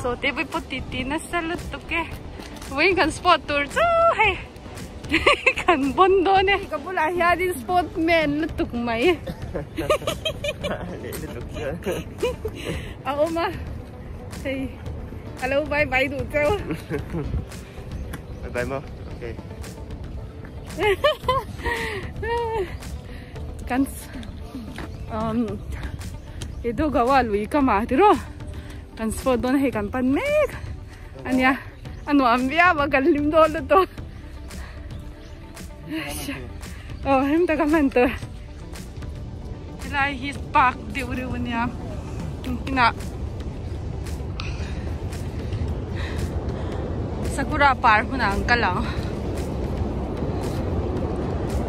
So they will put it in a salad okay. We can spot tour so hey. Kan bondo ne. Kabula hiya din spot men lutuk mai. Ako ma. Hey. Hello bye bye đủ trâu. Bye bye mo. Okay. Kan itu gawa lui kama tiro. Kan spot don he kan pan mek. Anya anu ambia bagal lim do lo to. Oh, hem ta kaman to. Lai his park di uriunya. Kina Sakura Park na ang kalang.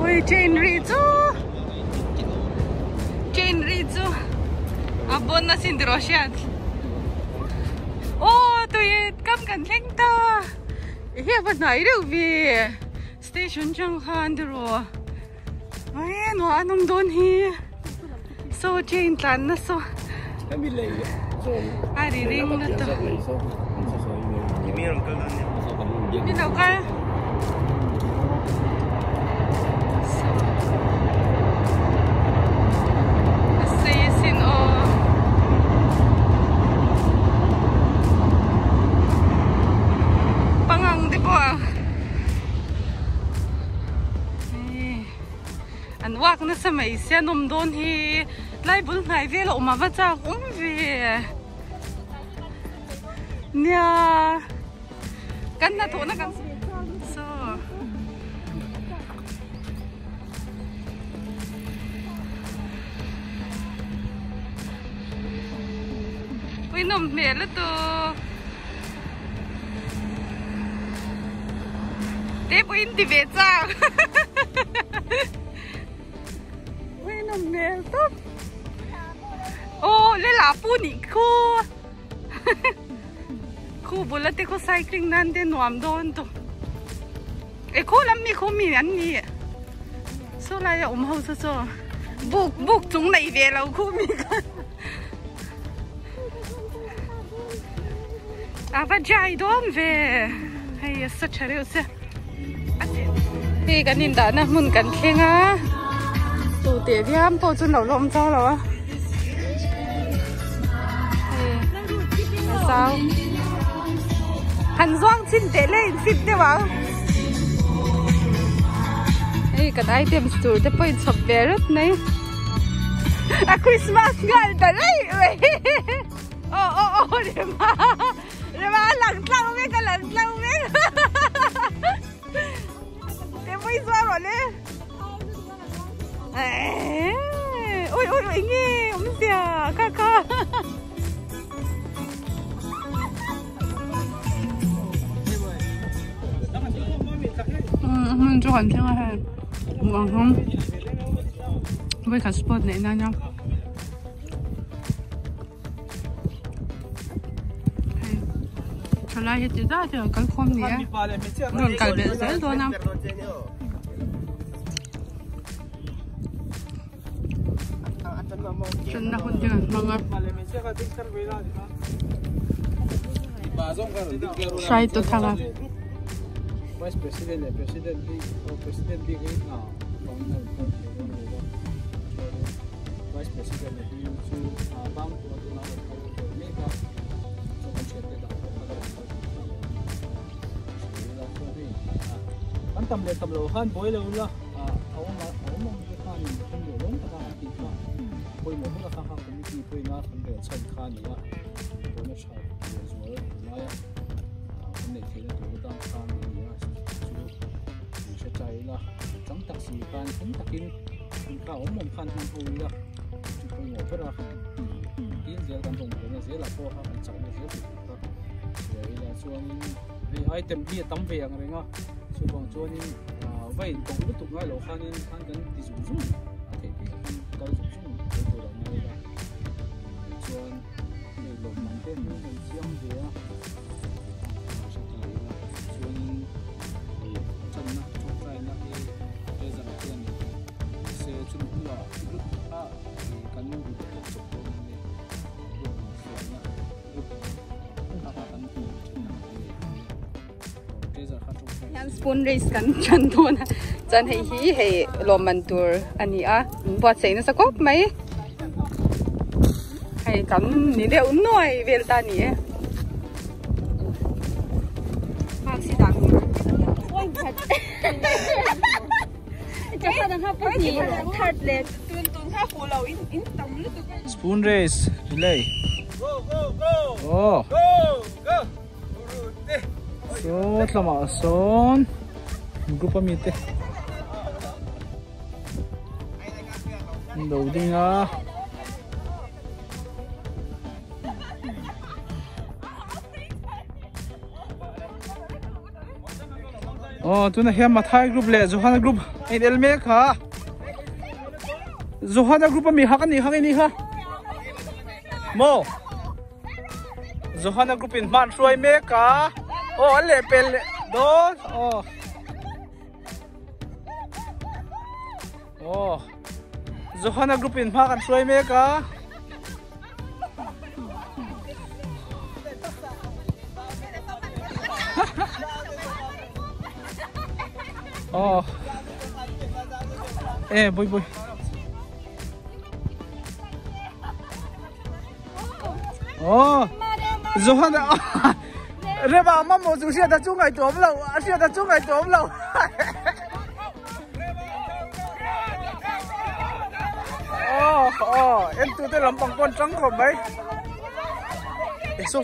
Uy, Chain Rizu! Chain Rizu! Abon na sindiro siya. Oh, tuyit! Kam kan leng ta! Iya ba na iriw bi? Station jang handiro. Ay, no, anong doon hi? So, chain plan na so. Ari ring na to. Binakal. Asayasin o. Pangang di ko ah. Anwak na sa may siya doon hi. Laibul ngay vela umabata umvi. Nya. Kan na to na kan. So. Uy nom mela to. Te po hindi beta. Uy nom mela to. Oh, lela po ni ko. Ko bulate ko cycling nande nuam doon to. E ko lam mi ko mi an ni. So la ya ho so. Buk chung nei ve lo ko mi kan. Ava jai dom ve. Hey sa chare se. Hey kanin da na mun kan khenga. Tu te viam po chun lo lom chao lo. Sao? Hành doang xin để lên xin thế bảo. Ê cái item store để point shop về rất này. À Christmas ngày tới đây. Để mà lẳng biết cái lẳng biết. Để bây giờ rồi đấy. Ôi nghe ông già ca. mình cho hành theo hay ngon không với cả sport này nha cho lại hết ra thì cái khom này luôn cả biệt dễ thôi nào chân là con chưa mong sai tôi thằng à Vice President President big na Vice President ni su bang ko na ko ni ka so kan chete da kan tam lo han boy lo la awang ni ka ni kan lo long ka ti ka boy mo ka ka committee boy na kan de chan kha ni ya ko na sha zo na ya ne ke na to da ka ni ya chạy là trong tác sĩ can không tác in cả ông mông khăn hàng hồi là tôi ngồi phải là tin giờ đang dùng cái này dễ là cô ha chạy nó dễ bị vậy là xuân vì item kia tấm vàng rồi nghe xuân còn xuân vậy còn lúc tục ngay lỗ khăn nên khăn đến thì dùng thì cái câu dùng tôi là ngay là xuân người lồng nặng tên người chiêm gì á xuân chân nó trong tay nó cái dòng tiền spoon race kan chan tu na chan hei loman tur ani a buat sei na sakop mai hei kan ni de unnoi vel ta ni mak si dang oi khatจะพาดังฮับพี่ทัดเลยตุนถ้าหัวเราอินต่ำลึก spoon race relay Go, go, go! Oh! Go, go! So, lama son. Grupo mite. Loading ah. Oh, tu na hiya Mathai group le Johanna group. In Elme kha. Johanna group mi hakani hakani ha. Mo. Johanna group in man suai meka. Oh, le pel dos. Oh. Oh. Johanna group in man suai meka. Oh. Boy boy. Oh. Johanna. Reba mamo zu sia da chung ai tom lo, sia da chung ai tom lo. Oh, em tu te lam pang pon trắng khom mai. So.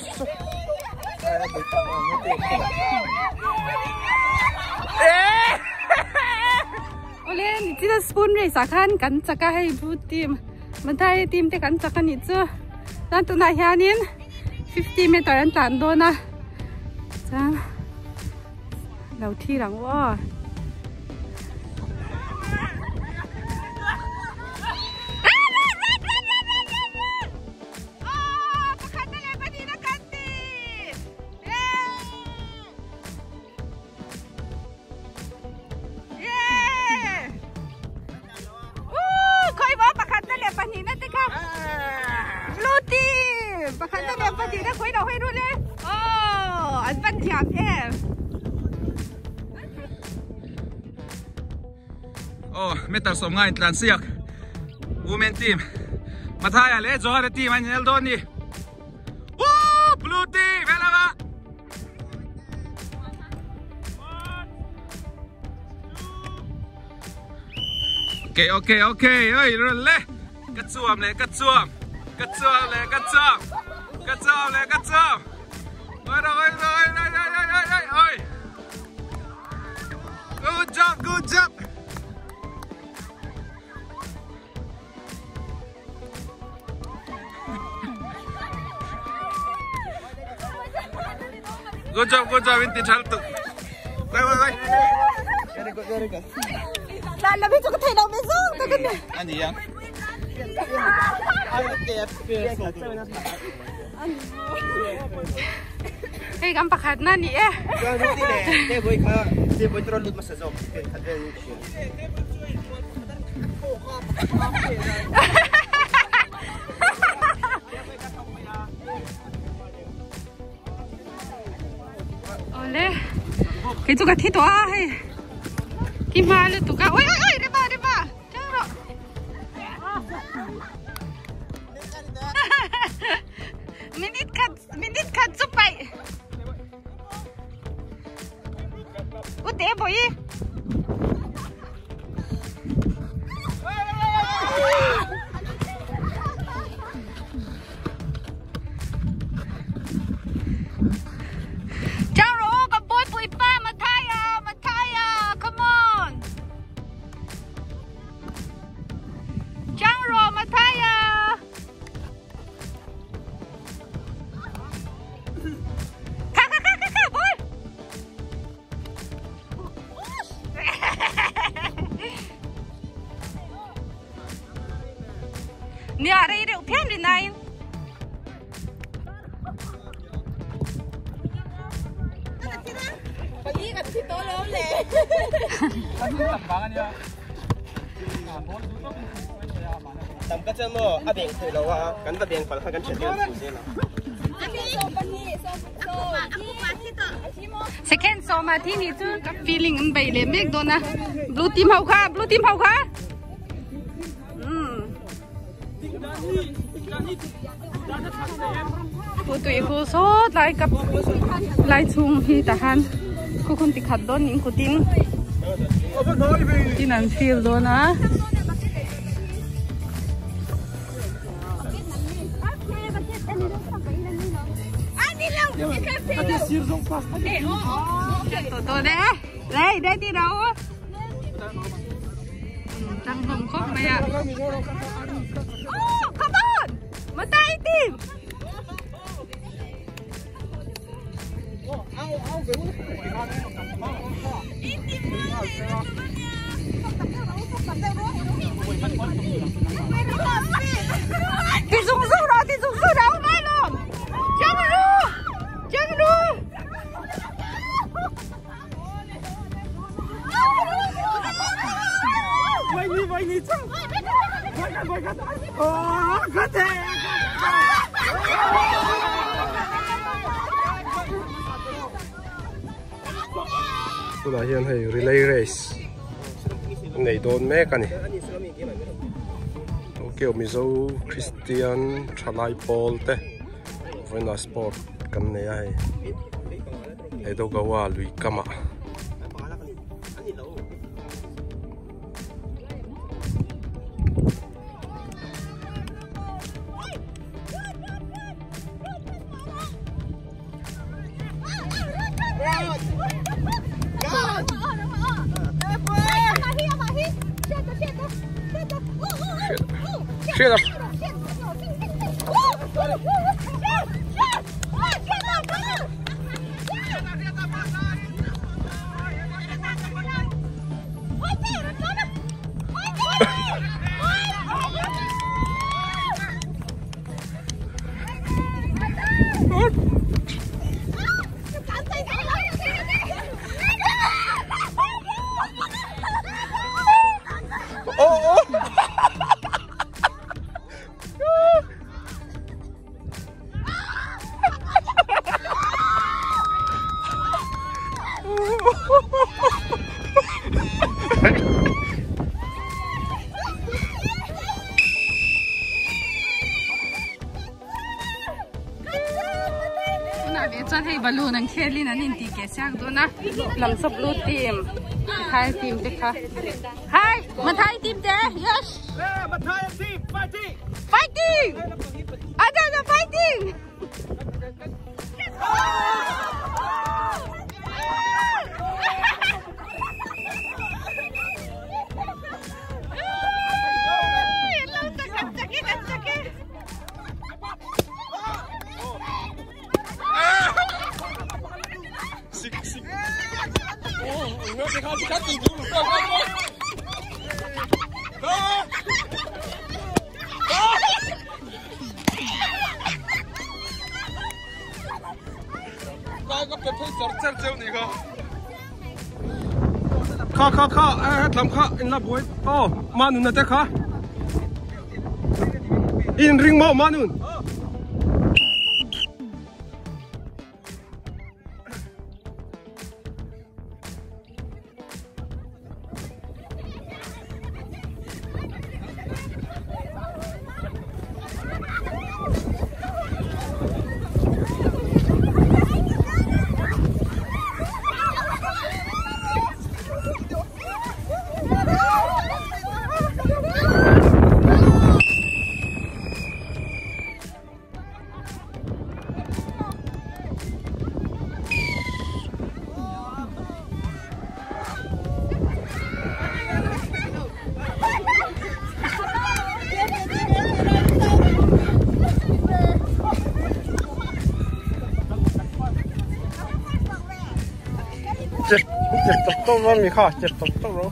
Ole, ni ti da spoon race akan kan chaka hei bu team. Man thai team te kan chaka ni chu. Dan tu na hianin 50 meter an tlan do na. Chan. Lau thi rang wa. Oh, metal som ngain tlan siak. Women team. Mathai le Johanna team an Eldoni. Woo! Blue team, hello. Okay. Oi, rolle. Katsuam le. Oi. Good job. Good job, Inti Chaltu. Wait. Very good. Làm biết cho cái thầy đâu biết sao? Tôi cần. Anh gì vậy? Hey, kamu pakai nani ya? Dia boleh terus lut masa zom. Ada ni. Oleh, kita juga tidur ah. Gimana tu kak? Oi, riba. Jangan. Minit kat supaya. Udah boy. Ni ada ide upian di nain. Pagi kat situ loh le. Tầm cái chân mơ, à biển thì đâu à, cắn vào biển phải khai cắn chuyển đi. second so mà thi này chứ các feeling anh bày lên biết đâu na blue team hậu khá cô tụi cô số lại gặp lại chung hi ta han cô không thích khát đón những cô tin tin anh feel đâu na tôi đây đây đi đâu tăng hồng khóc mày ạ come on mà tay tìm thì dùng dữ đâu mai luôn chân luôn vậy nhỉ chứ vậy cả có thể tôi là hiện hay relay race này đồn mẹ cái này kiểu mình dâu Christian Chalai Paul te với là sport cái này ai đâu có qua lùi cama Shut up. cho thấy balloon anh khéo lên anh đi kẹt sang đó na làm sập blue team hai team thế cả hai mà hai team thế yes mà hai team fighting ada fighting làm khá in là buổi mà nun là khá in ring mạo mà nun chết tóc rồi mình khá chết tóc rồi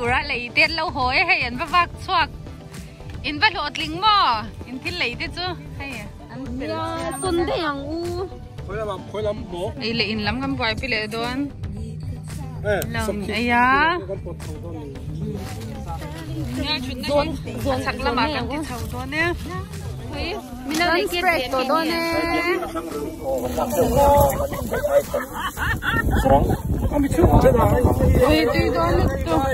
tura lấy tiết lâu hối hay ăn vác xoạc in vắt lột lính mò in thiên lấy tiết chứ hay tuần thế hàng u khối lắm bố ấy lấy in lắm cầm quay pile đón lòng ấy á sắc lắm mà cầm cái thầu đó nè mình đang lấy cái tiền đó nè tùy đó lực to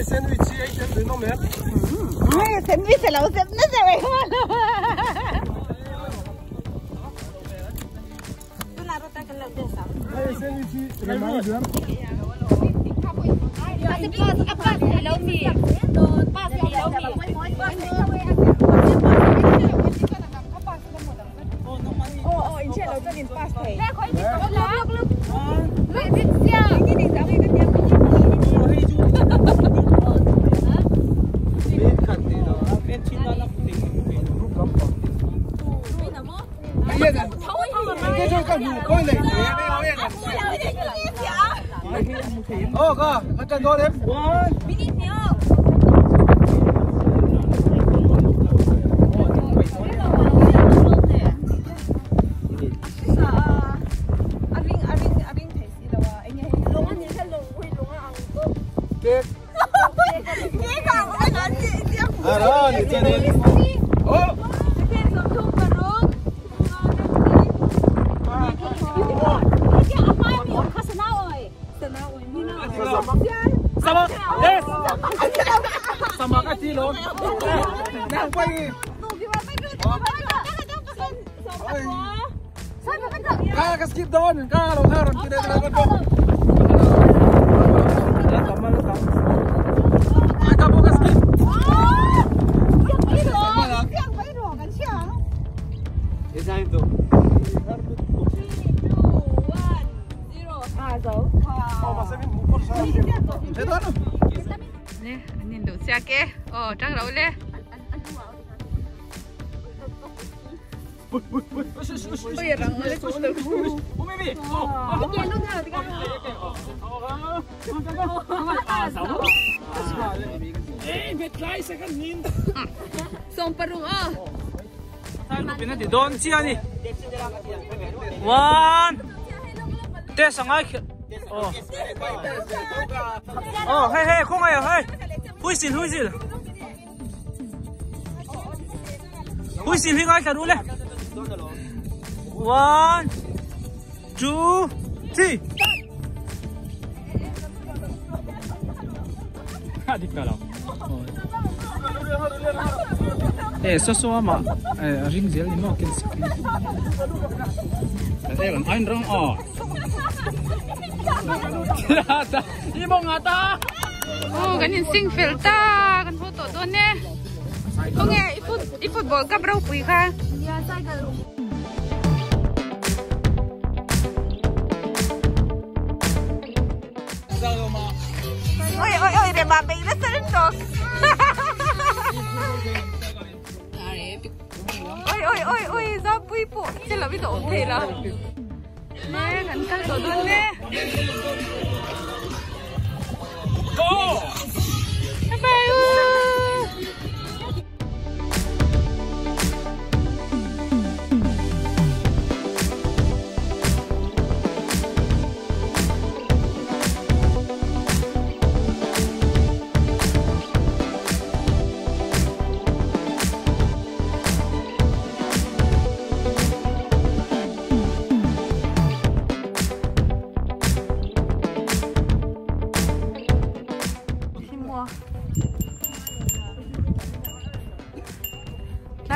sandwich là xếp nó sẽ vậy mà Go, let's go them. Sama kasih lo. Dah pergi. Kau kas skip down, kau lo kau orang kita nak kau. Kau bukan skip. Design tu. nè nhìn đủ xe kia trăng đâu lên ôi răng lên chút từ xong parung Pinati don chia ni. One. Te sangai. Hey, không ai hey. Hui xin. Hui xin ngay cả đủ lên. 1, 2, 3. Hadi kalau. So mà ring zel ni mo kin skin. Đây là anh rong ta. Đi mong ngata. cái nhìn xinh phèo ta cái photo đó nè không nghe ít football cặp rau quỳ kha ôi để bà mình nó sẽ được ôi ra bụi bộ chứ là bây giờ ok là nè hắn căng tổ luôn nè Go! Bye bye.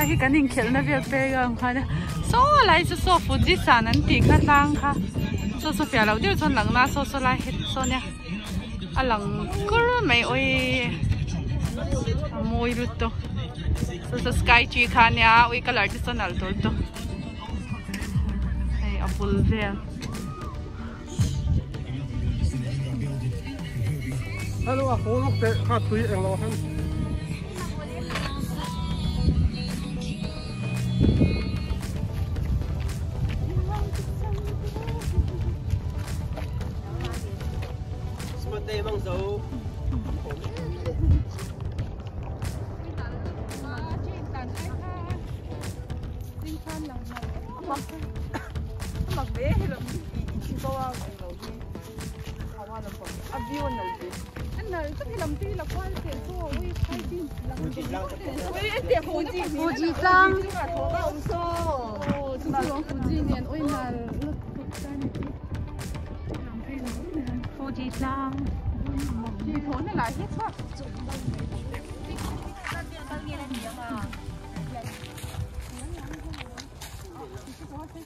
Khi cái nhìn khel na việc bê gần khai nè, số lại số Fuji san anh tì khát lang kha, số phía đầu tiêu chọn lăng na số lại hết số nha, lăng cứ mấy ôi môi rút to, số sky tree kha nha, ôi cái loại số nào tốt to, hay apple về. Hello, phố lúc tệ khát túi em lo hơn. Smart day mang dấu. mặc vé hay là chỉ có vào đầu đi họ vào là còn avion là gì anh này chắc làm gì là quan tiền thôi hay tin Fujisan. Fujisan. thì thốn nó lại hết sạch